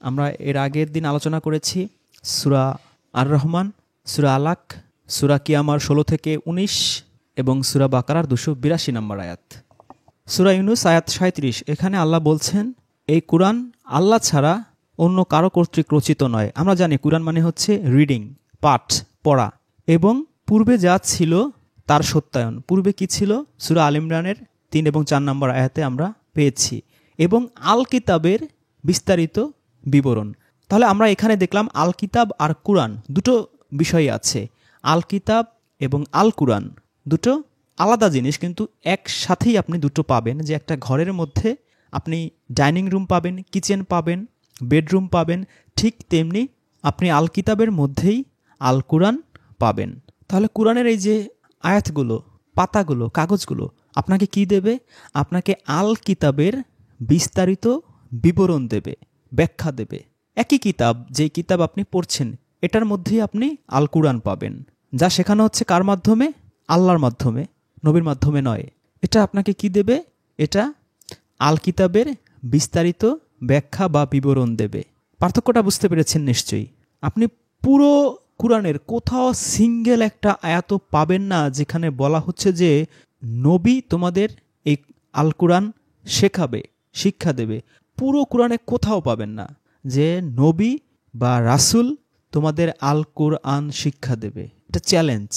আমরা এর আগের দিন আলোচনা করেছি সূরা আর রহমান, সূরা আলাক, সূরা কিয়ামার 16 থেকে 19 এবং সূরা বাকারার 282 নম্বর আয়াত। সূরা ইউনুস আয়াত 37, এখানে আল্লাহ বলছেন এই কুরআন আল্লাহ ছাড়া অন্য কারো কর্তৃক রচিত নয়। আমরা জানি কুরআন মানে হচ্ছে রিডিং, পাঠ, পড়া, এবং পূর্বে যা ছিল তার সত্যায়ন। পূর্বে কি ছিল? সূরা আল ইমরানের 3 এবং 4 নম্বর আয়াতে আমরা পেয়েছি, এবং আল কিতাবের বিস্তারিত বিবরণ। তাহলে আমরা এখানে দেখলাম আল কিতাব আর কুরআন দুটো বিষয় আছে। আল কিতাব এবং আল কুরআন দুটো আলাদা জিনিস, কিন্তু একসাথেই আপনি দুটো পাবেন। যে একটা ঘরের মধ্যে আপনি ডাইনিং রুম পাবেন, কিচেন পাবেন, বেডরুম পাবেন, ঠিক তেমনি আপনি আল কিতাবের মধ্যেই আল কুরআন পাবেন। তাহলে কুরআনের এই যে আয়াতগুলো, পাতাগুলো, কাগজগুলো আপনাকে কি দেবে? আপনাকে আল কিতাবের বিস্তারিত বিবরণ দেবে, ব্যাখ্যা দেবে। একই কিতাব, যেই কিতাব আপনি পড়ছেন, এটার মধ্যেই আপনি আল কুরআন পাবেন। যা শেখানো হচ্ছে কার মাধ্যমে? আল্লাহর মাধ্যমে, নবীর মাধ্যমে নয়। এটা আপনাকে কি দেবে? এটা আল কিতাবের বিস্তারিত ব্যাখ্যা বা বিবরণ দেবে। পার্থক্যটা বুঝতে পেরেছেন নিশ্চয়ই। আপনি পুরো কুরআনের কোথাও সিঙ্গেল একটা আয়াতও পাবেন না যেখানে বলা হচ্ছে যে নবী তোমাদের এই আল কুরআন শেখাবে, শিক্ষা দেবে। পুরো কুরআনে কোথাও পাবেন না যে নবী বা রাসূল তোমাদের আল কুরআন শিক্ষা দেবে। এটা চ্যালেঞ্জ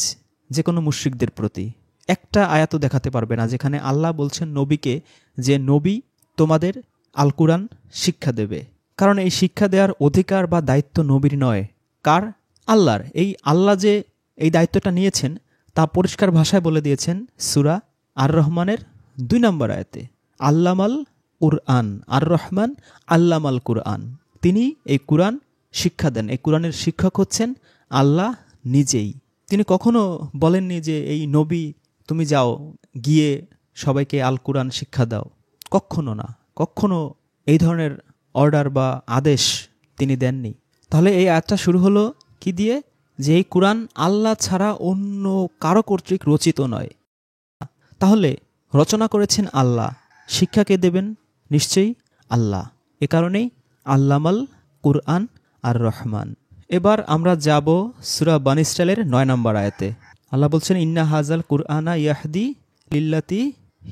যে কোনো মুশরিকদের প্রতি। একটা আয়াতও দেখাতে পারবে না যেখানে আল্লাহ বলছেন নবীকে যে নবী তোমাদের আল কুরআন শিক্ষা দেবে। কারণ এই শিক্ষা দেওয়ার অধিকার বা দায়িত্ব নবীর নয়, কার? আল্লাহর। এই আল্লাহ যে এই দায়িত্বটা নিয়েছেন তা পরিষ্কার ভাষায় বলে দিয়েছেন সূরা আর রহমানের 2 নম্বর আয়াতে, আল্লামাল কুরআন, আর রহমান আল্লামাল কুরআন। তিনি এই কুরআন শিক্ষা দেন। এই কুরআনের শিক্ষক হচ্ছেন আল্লাহ নিজেই। তিনি কখনো বলেননি যে এই নবী তুমি যাও গিয়ে সবাইকে আল কুরআন শিক্ষা দাও। কখনো না, কখনো এই ধরনের অর্ডার বা আদেশ তিনি দেননি। তাহলে এই আয়াতটা শুরু হলো কি দিয়ে? যে এই কুরআন আল্লাহ ছাড়া অন্য কারো কর্তৃক রচিত নয়। তাহলে রচনা করেছেন আল্লাহ, শিক্ষা কে দেবেন? নিশ্চয়ই আল্লাহ। এ কারণেই আল্লামাল কুরআন আর রহমান। এবার আমরা যাব সূরা বনী ইসরাঈলের 9 নম্বর আয়াতে। আল্লাহ বলছেন ইন্না হাজাল কুরআনা ইয়াহদি লিল্লাতি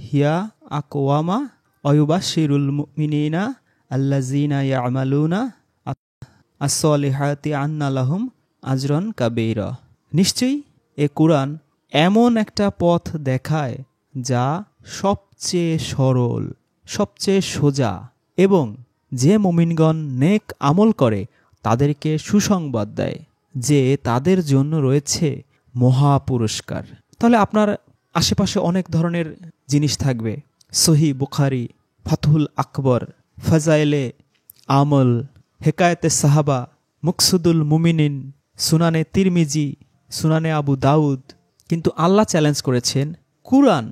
হিয়া আকওয়ামা ওয়া ইউবাশশিরুল মুমিনিনা আল্লাযিনা ইয়ামালুনা আস-সলিহাতি আন্না লাহুম আজরান কাবীরা। নিশ্চয়ই এ কুরআন এমন একটা পথ দেখায় যা সবচেয়ে সরল, সবচেয়ে সোজা, এবং যে মুমিনগণ নেক আমল করে তাদেরকে সুসংবাদ দেয় যে তাদের জন্য রয়েছে মহা পুরস্কার। তাহলে আপনার আশেপাশে অনেক ধরনের জিনিস থাকবে। সহিহ বুখারী, ফাতহুল আকবর, ফাজাইলে আমল, হেকায়েতে সাহাবা, মুকসুদুল মুমিনিন, সুনানে তিরমিজি, সুনানে আবু দাউদ। কিন্তু আল্লাহ চ্যালেঞ্জ করেছেন কুরআন,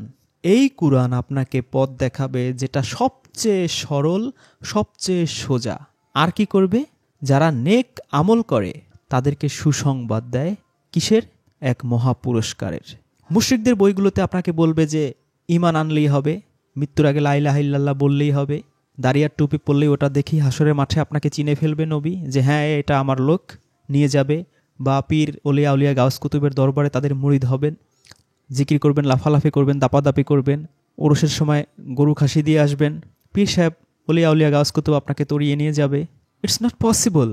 এই কুরআন আপনাকে পথ দেখাবে যেটা সবচেয়ে সরল, সবচেয়ে সোজা। আর কি করবে? যারা নেক আমল করে তাদেরকে সুসংবাদ দেয়। কিসের? এক মহা পুরস্কারের। মুশরিকদের বইগুলোতে আপনাকে বলবে যে ঈমান আনলেই হবে, মৃত্যুর আগে লা ইলাহা ইল্লাল্লাহ বললেই হবে, দাড়িয়ার টুপি পরলেই ওটা দেখি হাসরের মাঠে আপনাকে চিনে ফেলবে নবী, যে হ্যাঁ এটা আমার লোক, নিয়ে যাবে। বা পীর ওলিয়া উলিয়া গাউস কুতুবের দরবারে তাদের মুরিদ হবেন, জিকির করবেন, লাফালাফি করবেন, দাপাদাপি করবেন, ওরসের সময় গরু খাসি দিয়ে আসবেন, পীর সাহেব ওলিয়া উলিয়া গাউস কুতুব আপনাকে তড়িয়ে নিয়ে যাবে। It's not possible.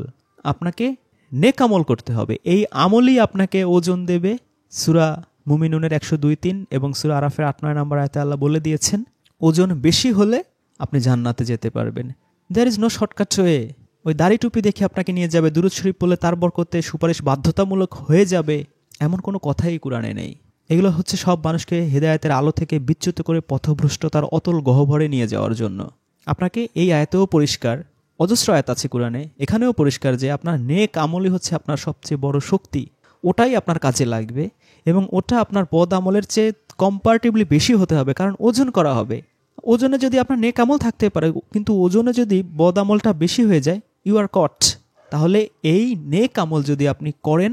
আপনাকে নেক আমল করতে হবে। এই আমলই আপনাকে ওজন দেবে। সূরা মুমিনুনের 102-3 এবং সূরা আরাফের 8-9 নম্বর আয়াতে আল্লাহ বলে দিয়েছেন ওজন বেশি হলে আপনি জান্নাতে যেতে পারবেন। There is no shortcut way. ওই দাড়ি টুপি দেখে আপনাকে নিয়ে যাবে, দুরূদ শরীফ পড়লে তার বরকতে সুপারিশ বাধ্যতামূলক হয়ে যাবে, এমন কোনো কথাই কুরআনে নেই। এগুলো হচ্ছে সব মানুষকে হেদায়েতের আলো থেকে বিচ্যুত করে পথভ্রষ্টতার অতল গহ্বরে নিয়ে যাওয়ার জন্য। আপনাকে এই আয়াতেও পরিষ্কার, অজস্র আয়াত আছে কুরআনে, এখানেও পরিষ্কার যে আপনার নেক আমলই হচ্ছে আপনার সবচেয়ে বড় শক্তি। ওটাই আপনার কাজে লাগবে এবং ওটা আপনার বদ আমলের চেয়ে কম্পারেটিভলি বেশি হতে হবে, কারণ ওজন করা হবে। ওজনে যদি আপনার নেক আমল থাকতে পারে, কিন্তু ওজনে যদি বদ আমলটা বেশি হয়ে যায়, ইউ আর কট। তাহলে এই নেক আমল যদি আপনি করেন,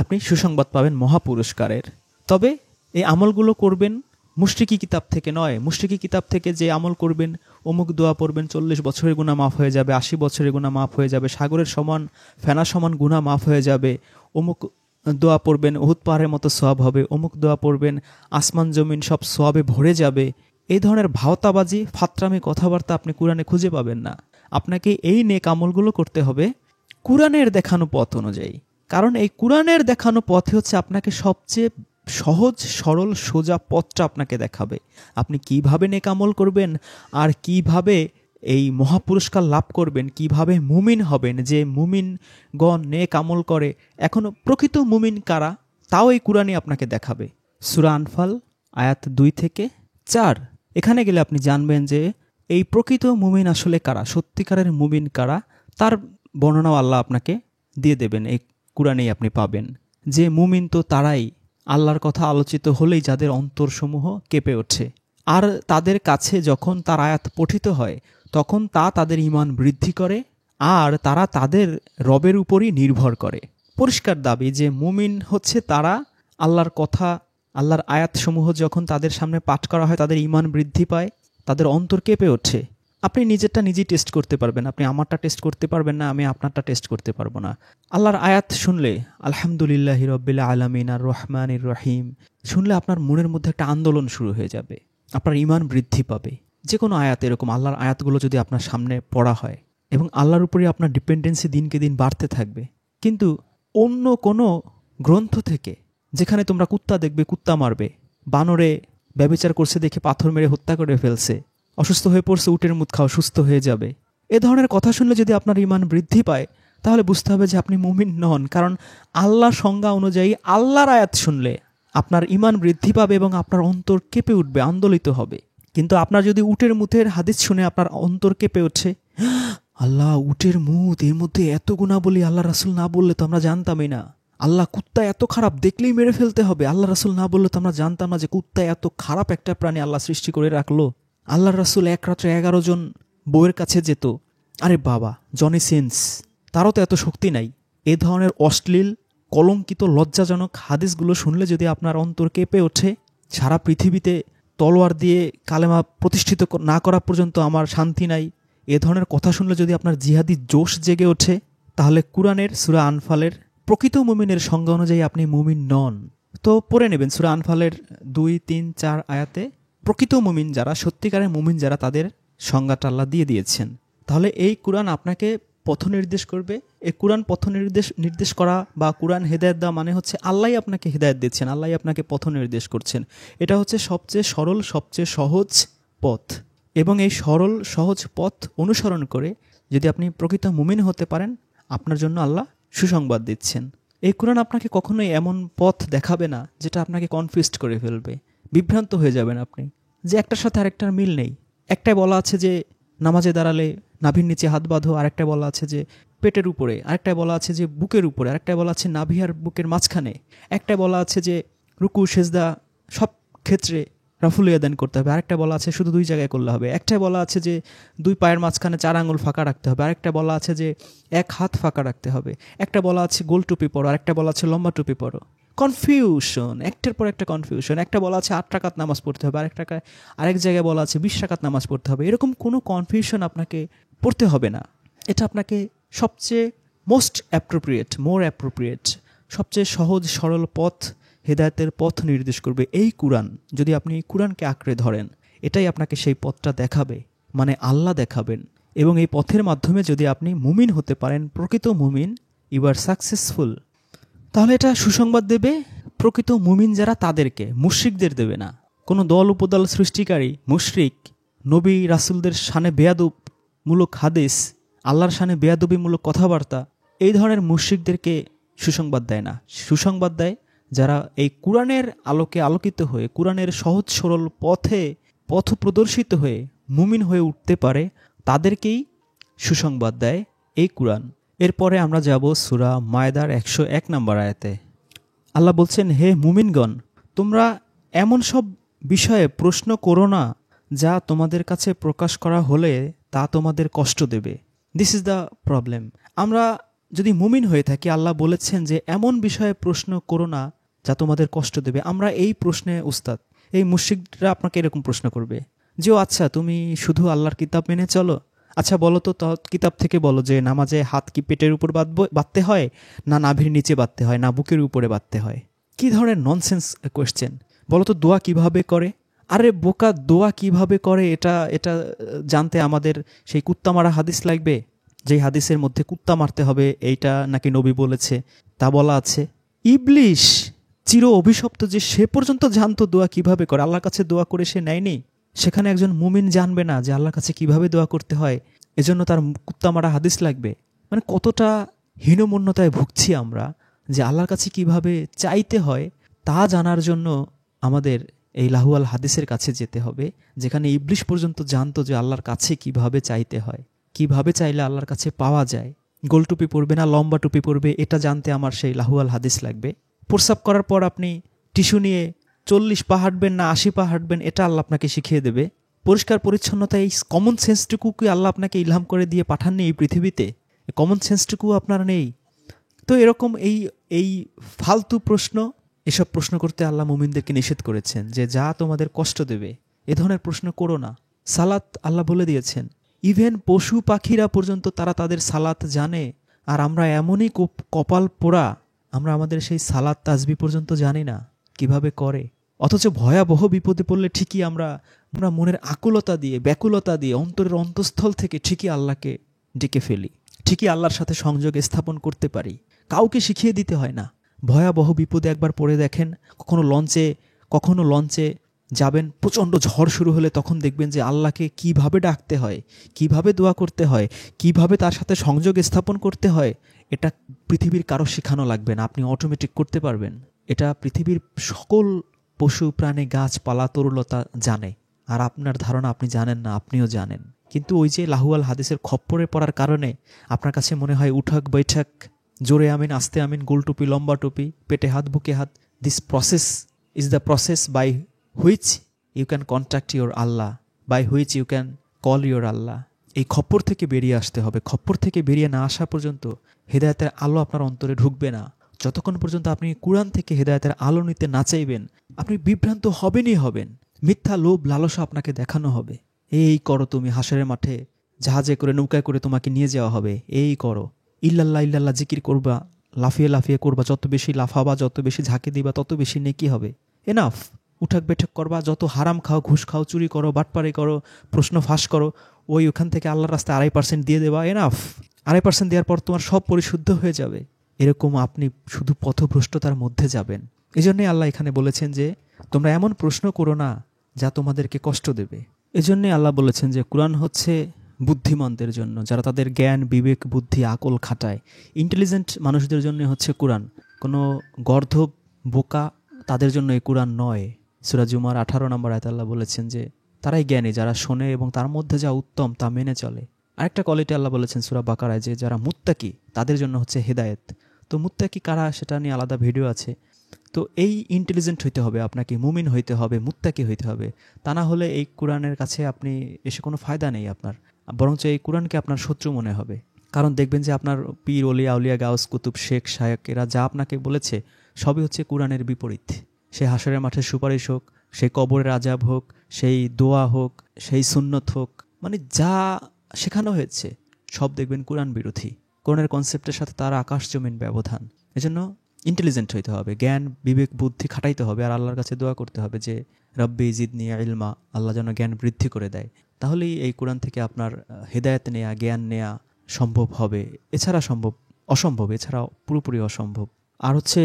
আপনি সুসংবাদ পাবেন মহাপুরস্কারের। তবে এই আমলগুলো করবেন মুশরিকি কিতাব থেকে নয়। মুশরিকি কিতাব থেকে যে আমল করবেন, অমুক দোয়া পড়বেন, 40 বছরের গুনাহ মাফ হয়ে যাবে, 80 বছরের গুনাহ মাফ হয়ে যাবে, সাগরের সমান ফেনা সমান গুনাহ মাফ হয়ে যাবে, অমুক দোয়া পড়বেন উহুদ পাহাড়ের মতো সওয়াব হবে, অমুক দোয়া পড়বেন আসমান জমিন সব সওয়াবে ভরে যাবে, এই ধরনের ভাওতাবাজি ফাত্রামি কথাবার্তা আপনি কোরআনে খুঁজে পাবেন না। আপনাকে এই নেক আমলগুলো করতে হবে কোরআনের দেখানো পথ অনুযায়ী। কারণ এই কোরআনের দেখানো পথে হচ্ছে আপনাকে সবচেয়ে সহজ সরল সোজা পথটা আপনাকে দেখাবে। আপনি কিভাবে নেক আমল করবেন আর কিভাবে এই মহাপুরস্কার লাভ করবেন, কিভাবে মুমিন হবেন। যে মুমিনগণ নেক আমল করে, এখনো প্রকৃত মুমিন কারা তাও এই কোরআনই আপনাকে দেখাবে। সূরা আনফাল আয়াত 2 থেকে 4 এখানে গেলে আপনি জানবেন যে এই প্রকৃত মুমিন আসলে কারা, সত্যিকারের মুমিন কারা, তার বর্ণনাও আল্লাহ আপনাকে দিয়ে দেবেন। এই কোরআনেই আপনি পাবেন যে মুমিন তো তারাই আল্লাহর কথা আলোচিত হলেই যাদের অন্তরসমূহ কেঁপে ওঠে, আর তাদের কাছে যখন তার আয়াত পঠিত হয় তখন তা তাদের ঈমান বৃদ্ধি করে, আর তারা তাদের রবের উপরই নির্ভর করে। পরিষ্কার দাবি যে মুমিন হচ্ছে তারা আল্লাহর কথা, আল্লাহর আয়াতসমূহ যখন তাদের সামনে পাঠ করা হয় তাদের ঈমান বৃদ্ধি পায়, তাদের অন্তর কেঁপে ওঠে। আপনি নিজেরটা নিজেই টেস্ট করতে পারবেন, আপনি আমারটা টেস্ট করতে পারবেন না, আমি আপনারটা টেস্ট করতে পারবো না। আল্লাহর আয়াত শুনলে আলহামদুলিল্লাহি রাব্বিল আলামিন আর রহমানির রহিম শুনলে আপনার মনের মধ্যে একটা আন্দোলন শুরু হয়ে যাবে, আপনার ঈমান বৃদ্ধি পাবে। যে কোনো আয়াত এরকম আল্লাহর আয়াতগুলো যদি আপনার সামনে পড়া হয় এবং আল্লাহর উপরে আপনার ডিপেন্ডেন্সি দিনকে দিন বাড়তে থাকবে। কিন্তু অন্য কোনো গ্রন্থ থেকে যেখানে তোমরা কুত্তা দেখবে কুত্তা মারবে, বানরে ব্যভিচার করছে দেখে পাথর মেরে হত্যা করে ফেলছে, অসুস্থ হয়ে পড়ছে উটের মুত খাও সুস্থ হয়ে যাবে, এ ধরনের কথা শুনলে যদি আপনার ঈমান বৃদ্ধি পায় তাহলে বুঝতে হবে যে আপনি মুমিন নন। কারণ আল্লাহর সংজ্ঞা অনুযায়ী আল্লাহর আয়াত শুনলে আপনার ঈমান বৃদ্ধি পাবে এবং আপনার অন্তর কেঁপে উঠবে, আন্দোলিত হবে। কিন্তু আপনার যদি উটের মুতের হাদিস শুনে আপনার অন্তর কেঁপে ওঠে, আল্লাহ উটের মুত, এর মধ্যে এত গুণাবলী আল্লাহ রাসূল না বললে তো আমরা জানতামই না, আল্লাহ কুত্তা এত খারাপ দেখলেই মেরে ফেলতে হবে, আল্লাহ রাসূল না বললে তো আমরা জানতাম না যে কুত্তা এত খারাপ একটা প্রাণী আল্লাহ সৃষ্টি করে রাখলো, আল্লাহ রাসূল এক রাত্রে 11 জন বউয়ের কাছে যেত, আরে বাবা জনি সিন্স তারও তো এত শক্তি নাই। এ ধরনের অশ্লীল কলঙ্কিত লজ্জাজনক হাদিসগুলো শুনলে যদি আপনার অন্তর কেঁপে ওঠে, সারা পৃথিবীতে তলোয়ার দিয়ে কালেমা প্রতিষ্ঠিত না করা পর্যন্ত আমার শান্তি নাই, এ ধরনের কথা শুনলে যদি আপনার জিহাদি জোশ জেগে ওঠে, তাহলে কুরআনের সূরা আনফালের প্রকৃত মুমিনের সংজ্ঞা অনুযায়ী আপনি মুমিন নন। তো পড়ে নেবেন সূরা আনফালের 2, 3, 4 আয়াতে প্রকৃত মুমিন যারা, সত্যিকারের মুমিন যারা, তাদের সংজ্ঞাটা আল্লাহ দিয়ে দিয়েছেন। তাহলে এই কুরআন আপনাকে পথ নির্দেশ করবে। এই কুরআন পথ নির্দেশ করা বা কুরআন হেদায়েত দেওয়া মানে হচ্ছে আল্লাহই আপনাকে হেদায়েত দিচ্ছেন, আল্লাহই আপনাকে পথ নির্দেশ করছেন। এটা হচ্ছে সবচেয়ে সরল সবচেয়ে সহজ পথ, এবং এই সরল সহজ পথ অনুসরণ করে যদি আপনি প্রকৃত মুমিন হতে পারেন, আপনার জন্য আল্লাহ সুসংবাদ দিচ্ছেন। এই কুরআন আপনাকে কখনোই এমন পথ দেখাবে না যেটা আপনাকে কনফিউজড করে ফেলবে, বিভ্রান্ত হয়ে যাবেন আপনি, যে একটার সাথে আরেকটার মিল নেই। একটাই বলা আছে যে নামাজে দাঁড়ালে নাভির নিচে হাত বাঁধো, আরেকটা বলা আছে যে পেটের উপরে, আরেকটাই বলা আছে যে বুকের উপরে, আরেকটাই বলা আছে নাভি আর বুকের মাঝখানে, একটাই বলা আছে যে রুকু সেজদা সব ক্ষেত্রে রাফুল ইয়াদান করতে হবে, আরেকটা বলা আছে শুধু 2 জায়গায় করলে হবে, একটাই বলা আছে যে 2 পায়ের মাঝখানে 4 আঙুল ফাঁকা রাখতে হবে, আরেকটা বলা আছে যে 1 হাত ফাঁকা রাখতে হবে, একটা বলা আছে গোল টুপি পরো, আরেকটা বলা আছে লম্বা টুপি পরো। কনফিউশন, একটার পর একটা কনফিউশন। একটা বলা আছে 8 রাকাত নামাজ পড়তে হবে, আরেক জায়গায় বলা আছে 20 রাকাত নামাজ পড়তে হবে। এরকম কোনো কনফিউশন আপনাকে পড়তে হবে না। এটা আপনাকে সবচেয়ে মোর অ্যাপ্রোপ্রিয়েট সবচেয়ে সহজ সরল পথ, হেদায়েতের পথ নির্দেশ করবে এই কুরআন। যদি আপনি এই কুরআনকে আঁকড়ে ধরেন, এটাই আপনাকে সেই পথটা দেখাবে, মানে আল্লাহ দেখাবেন। এবং এই পথের মাধ্যমে যদি আপনি মুমিন হতে পারেন, প্রকৃত মুমিন, ইউ আর সাকসেসফুল। তাহলে এটা সুসংবাদ দেবে প্রকৃত মুমিন যারা, তাদেরকে, মুশরিকদের দেবে না। কোনো দল উপদল সৃষ্টিকারী মুশরিক নবী রাসূলদের শানে বেয়াদবমূলক হাদিস, আল্লাহর শানে বেয়াদবিমূলক কথাবার্তা, এই ধরনের মুশরিকদেরকে সুসংবাদ দেয় না। সুসংবাদ দেয় যারা এই কুরআনের আলোকে আলোকিত হয়ে, কুরআনের সহজ সরল পথ প্রদর্শিত হয়ে মুমিন হয়ে উঠতে পারে, তাদেরকেই সুসংবাদ দেয় এই কুরআন। এরপরে আমরা যাব সূরা মায়দার 101 নম্বর আয়াতে। আল্লাহ বলছেন, হে মুমিনগণ, তোমরা এমন সব বিষয়ে প্রশ্ন করো না যা তোমাদের কাছে প্রকাশ করা হলে তা তোমাদের কষ্ট দেবে। This is the problem. আমরা যদি মুমিন হয়ে থাকি, আল্লাহ বলেছেন যে এমন বিষয়ে প্রশ্ন করো না যা তোমাদের কষ্ট দেবে। আমরা এই প্রশ্নে উস্তাদ, এই মুশরিকরা আপনাকে এরকম প্রশ্ন করবে যে ও আচ্ছা তুমি শুধু আল্লাহর কিতাব মেনে চলো, আচ্ছা বলো তো কিতাব থেকে বলো যে নামাজে হাত কি পেটের উপর বাঁধতে হয়, না নাভির নিচে বাঁধতে হয়, না বুকের উপরে বাঁধতে হয়? কী ধরনের ননসেন্স কোয়েশ্চেন! বলো তো দোয়া কিভাবে করে? আরে বোকা, দোয়া কিভাবে করে এটা এটা জানতে আমাদের সেই কুত্তা মারা হাদিস লাগবে? যেই হাদিসের মধ্যে কুত্তা মারতে হবে এইটা নাকি নবী বলেছে, তা বলা আছে। ইবলিশ চির অভিশপ্ত যে সে পর্যন্ত জানতো দোয়া কিভাবে করে, আল্লাহর কাছে দোয়া করে সে নেয়নি, সেখানে একজন মুমিন জানবে না যে আল্লাহর কাছে কিভাবে দোয়া করতে হয়, এজন্য তার কুত্তা মারা হাদিস লাগবে? মানে কতটা হীনমন্যতায় ভুগছি আমরা যে আল্লাহর কাছে কিভাবে চাইতে হয় তা জানার জন্য আমাদের এই লাহুয়াল হাদিসের কাছে যেতে হবে, যেখানে ইবলিশ পর্যন্ত জানতো যে আল্লাহর কাছে কিভাবে চাইতে হয়, কিভাবে চাইলে আল্লাহর কাছে পাওয়া যায়। গোল টুপি পরবে না লম্বা টুপি পরবে এটা জানতে আমার সেই লাহুয়াল হাদিস লাগবে? প্রস্রাব করার পর আপনি টিস্যু নিয়ে 40 পা হাঁটবেন না 80 পা হাঁটবেন এটা আল্লাহ আপনাকে শিখিয়ে দেবে? পরিষ্কার পরিচ্ছন্নতা এই কমন সেন্সটুকু কি আল্লাহ আপনাকে ইলহাম করে দিয়ে পাঠাননি এই পৃথিবীতে? কমন সেন্সটুকু আপনার নেই? তো এরকম এই ফালতু প্রশ্ন, এসব প্রশ্ন করতে আল্লাহ মুমিনদেরকে নিষেধ করেছেন যে যা তোমাদের কষ্ট দেবে এ ধরনের প্রশ্ন করো না। সালাত আল্লাহ বলে দিয়েছেন, ইভেন পশু পাখিরা পর্যন্ত তারা তাদের সালাত জানে, আর আমরা এমনই কপাল পোড়া, আমরা আমাদের সেই সালাত তাসবি পর্যন্ত জানি না কিভাবে করে। অথচ ভয়াবহ বিপদে পড়লে ঠিকই আমরা মনের আকুলতা দিয়ে ব্যাকুলতা দিয়ে অন্তরের অন্তঃস্থল থেকে ঠিকই আল্লাহকে ডেকে ফেলি, ঠিকই আল্লাহর সাথে সংযোগ স্থাপন করতে পারি, কাউকে শিখিয়ে দিতে হয় না। ভয়াবহ বিপদে একবার পড়ে দেখেন, কখনো লঞ্চে যাবেন, প্রচণ্ড ঝড় শুরু হলে তখন দেখবেন যে আল্লাহকে কিভাবে ডাকতে হয়, কিভাবে দোয়া করতে হয়, কিভাবে তার সাথে সংযোগ স্থাপন করতে হয়, এটা পৃথিবীর কারো শেখানো লাগবে না, আপনি অটোমেটিক করতে পারবেন। এটা পৃথিবীর সকল পশু প্রাণী গাছপালা তরুলতা জানে, আর আপনার ধারণা আপনি জানেন না, আপনিও জানেন। কিন্তু ওই যে লাহুয়াল হাদিসের খপ্পরে পড়ার কারণে আপনার কাছে মনে হয় উঠাক বৈঠাক, জোরে আমিন আস্তে আমিন, গোল টুপি লম্বা টুপি, পেটে হাত বুকে হাত, this process is the process by which you can contact your Allah, by which you can call your Allah. এই খপ্পর থেকে বেরিয়ে আসতে হবে। খপ্পর থেকে বেরিয়ে না আসা পর্যন্ত হেদায়েতের আলো আপনার অন্তরে ঢুকবে না। যতক্ষণ পর্যন্ত আপনি কুরআন থেকে হেদায়েতের আলো নিতে না চাইবেন, আপনি বিভ্রান্ত হবেনই হবেন। মিথ্যা লোভ লালসা আপনাকে দেখানো হবে, এই করো তুমি, হাসরের মাঠে জাহাজে করে নৌকায় করে তোমাকে নিয়ে যাওয়া হবে, এই করো, ইল্লাল্লাহ ইল্লাল্লাহ জিকির করবা, লাফিয়ে লাফিয়ে করবা, যত বেশি লাফাবা যত বেশি ঝাঁকি দিবা তত বেশি নেকি হবে। এনাফ। উঠাক বেঠাক করবা, যত হারাম খাও, ঘুষ খাও, চুরি করো, বাটপারি করো, প্রশ্ন ফাঁস করো, ওখান থেকে আল্লাহর রাস্তায় 2.5% দিয়ে দেবা, এনাফ। 2.5% দেওয়ার পর তোমার সব পরিশুদ্ধ হয়ে যাবে। এরকম আপনি শুধু পথভ্রষ্টতার মধ্যে যাবেন। এই জন্যই আল্লাহ এখানে বলেছেন যে তোমরা এমন প্রশ্ন করো না যা তোমাদেরকে কষ্ট দেবে। এজন্যই আল্লাহ বলেছেন যে কুরআন হচ্ছে বুদ্ধিমানদের জন্য, যারা তাদের জ্ঞান বিবেক বুদ্ধি আকল খাটায়। ইন্টেলিজেন্ট মানুষদের জন্য হচ্ছে কুরআন, কোনো গর্ধব বোকা তাদের জন্য এই কুরআন নয়। সূরা জুমার 18 নম্বর আয়াতে আল্লাহ বলেছেন যে তারাই জ্ঞানী যারা শোনে এবং তার মধ্যে যা উত্তম তা মেনে চলে। আরেকটা কোয়ালিটি আল্লাহ বলেছেন সূরা বাকারায় যে যারা মুত্তাকি তাদের জন্য হচ্ছে হেদায়েত। তো মুত্তাকি কারা সেটা নিয়ে আলাদা ভিডিও আছে। তো এই ইন্টেলিজেন্ট হইতে হবে আপনাকে, মুমিন হইতে হবে, মুত্তাকি হইতে হবে। তা না হলে এই কোরআনের কাছে আপনি এসে কোনো ফায়দা নেই আপনার, বরঞ্চ এই কোরআনকে আপনার শত্রু মনে হবে। কারণ দেখবেন যে আপনার পীর ওলিয়া আউলিয়া গাউস কুতুব শেখ শায়েক এরা যা আপনাকে বলেছে সবই হচ্ছে কোরআনের বিপরীত। সে হাসরের মাঠে সুপারিশ হোক, সেই কবরের আজাব হোক, সেই দোয়া হোক, সেই সুন্নত হোক, মানে যা শেখানো হয়েছে সব দেখবেন কোরআন বিরোধী। কোরআনের কনসেপ্টের সাথে তার আকাশ জমিন ব্যবধান। এজন্য ইন্টেলিজেন্ট হইতে হবে, জ্ঞান বিবেক বুদ্ধি খাটাইতে হবে, আর আল্লাহর কাছে দোয়া করতে হবে যে রব্বি জিদনি ইলমা, আল্লাহ যেন জ্ঞান বৃদ্ধি করে দেয়। তাহলেই এই কোরআন থেকে আপনার হেদায়েত নেয়া, জ্ঞান নেয়া সম্ভব হবে। এছাড়া অসম্ভব, এছাড়া পুরোপুরি অসম্ভব। আর হচ্ছে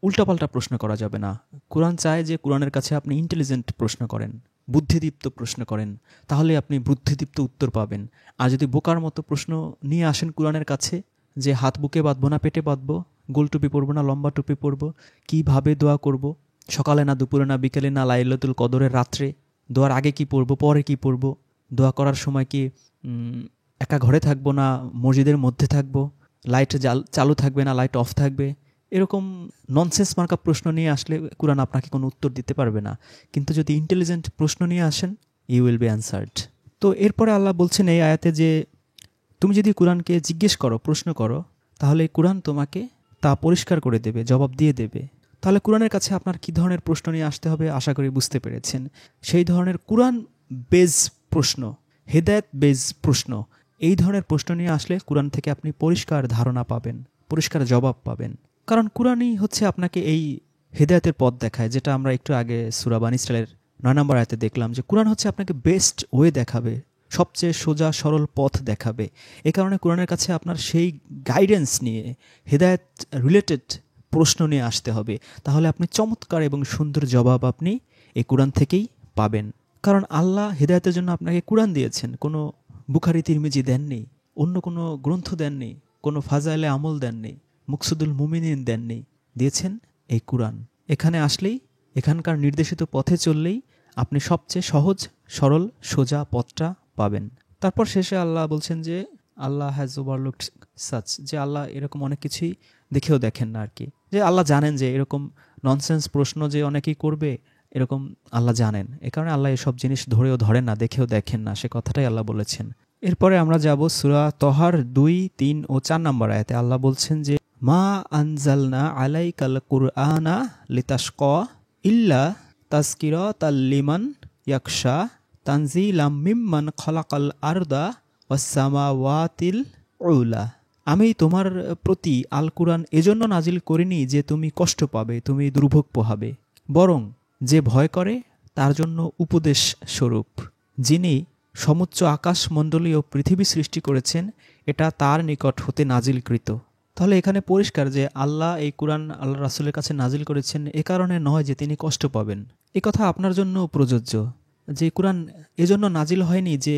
উল্টাপাল্টা প্রশ্ন করা যাবে না। কোরআন চায় যে কোরআনের কাছে আপনি ইন্টেলিজেন্ট প্রশ্ন করেন, বুদ্ধিদীপ্ত প্রশ্ন করেন, তাহলে আপনি বুদ্ধিদীপ্ত উত্তর পাবেন। আর যদি বোকার মতো প্রশ্ন নিয়ে আসেন কোরআনের কাছে যে হাত বুকে বাঁধবো না পেটে বাঁধবো, গোল টুপি পরবো না লম্বা টুপি পরবো, কিভাবে দোয়া করব, সকালে না দুপুরে না বিকেলে না লাইলাতুল কদরের রাত্রে, দোয়ার আগে কি পড়বো পরে কি পড়বো, দোয়া করার সময় কি একা ঘরে থাকবো না মসজিদের মধ্যে থাকবো, লাইট চালু থাকবে না লাইট অফ থাকবে, এরকম ননসেন্স মার্কা প্রশ্ন নিয়ে আসলে কোরআন আপনাকে কোনো উত্তর দিতে পারবে না। কিন্তু যদি ইন্টেলিজেন্ট প্রশ্ন নিয়ে আসেন, ইউ উইল বি অ্যান্সার্ড। তো এরপরে আল্লাহ বলছেন এই আয়াতে যে তুমি যদি কোরআনকে জিজ্ঞেস করো, প্রশ্ন করো, তাহলে কোরআন তোমাকে তা পরিষ্কার করে দেবে, জবাব দিয়ে দেবে। তাহলে কোরআনের কাছে আপনার কী ধরনের প্রশ্ন নিয়ে আসতে হবে আশা করি বুঝতে পেরেছেন। সেই ধরনের কোরআন বেজ প্রশ্ন, হেদায়েত বেজ প্রশ্ন, এই ধরনের প্রশ্ন নিয়ে আসলে কোরআন থেকে আপনি পরিষ্কার ধারণা পাবেন, পরিষ্কার জবাব পাবেন। কারণ কোরআনই হচ্ছে আপনাকে এই হেদায়েতের পথ দেখায়, যেটা আমরা একটু আগে সূরা বানী ইসরাঈলের 9 নম্বর আয়াতে দেখলাম যে কোরআন হচ্ছে আপনাকে বেস্ট ওয়ে দেখাবে, সবচেয়ে সোজা সরল পথ দেখাবে। এ কারণে কোরআনের কাছে আপনার সেই গাইডেন্স নিয়ে হেদায়েত রিলেটেড প্রশ্ন নিয়ে আসতে হবে। তাহলে আপনি চমৎকার এবং সুন্দর জবাব আপনি এই কোরআন থেকেই পাবেন। কারণ আল্লাহ হেদায়েতের জন্য আপনাকে কোরআন দিয়েছেন, কোনো বুখারী তিরমিজি দেননি, অন্য কোনো গ্রন্থ দেননি, কোনো ফাজাইলে আমল দেননি, মুকসুদুল মুমিনিন দেননি, দিয়েছেন এই কোরআন। এখানে আসলেই, এখানকার নির্দেশিত পথে চললেই আপনি সবচেয়ে সহজ সরল সোজা পথটা পাবেন। তারপর শেষে আল্লাহ বলছেন যে আল্লাহ হ্যাজ ওভারলুকড সাচ, যে আল্লাহ এরকম অনেক কিছুই দেখেও দেখেন না আর কি, যে আল্লাহ জানেন যে এরকম ননসেন্স প্রশ্ন যে অনেকেই করবে, এরকম আল্লাহ জানেন। এ কারণে আল্লাহ এসব জিনিস ধরেও ধরেন না, দেখেও দেখেন না, সে কথাটাই আল্লাহ বলেছেন। এরপরে আমরা যাব সূরা তহার 2, 3 ও 4 নম্বর আয়াতে। আল্লাহ বলছেন যে মা আনজালনা আলাইকাল কুরআনা লিতাশকা ইল্লা তাযকিরাতাল লিমান ইয়াখশা তানজিলাম মিম্মান খলাকাল আরদা ওয়াস সামাওয়াতিল উলা। আমি তোমার প্রতি আল কুরআন এজন্য নাজিল করিনি যে তুমি কষ্ট পাবে, তুমি দুর্ভোগ পোহাবে, বরং যে ভয় করে তার জন্য উপদেশ স্বরূপ। যিনি সমুচ্চ আকাশমণ্ডলী ও পৃথিবী সৃষ্টি করেছেন, এটা তার নিকট হতে নাজিলকৃত। তাহলে এখানে পরিষ্কার যে আল্লাহ এই কুরআন আল্লাহ রাসূলের কাছে নাজিল করেছেন এ কারণে নয় যে তিনি কষ্ট পাবেন। এ কথা আপনার জন্য প্রযোজ্য, যে কুরআন এজন্য নাজিল হয়নি যে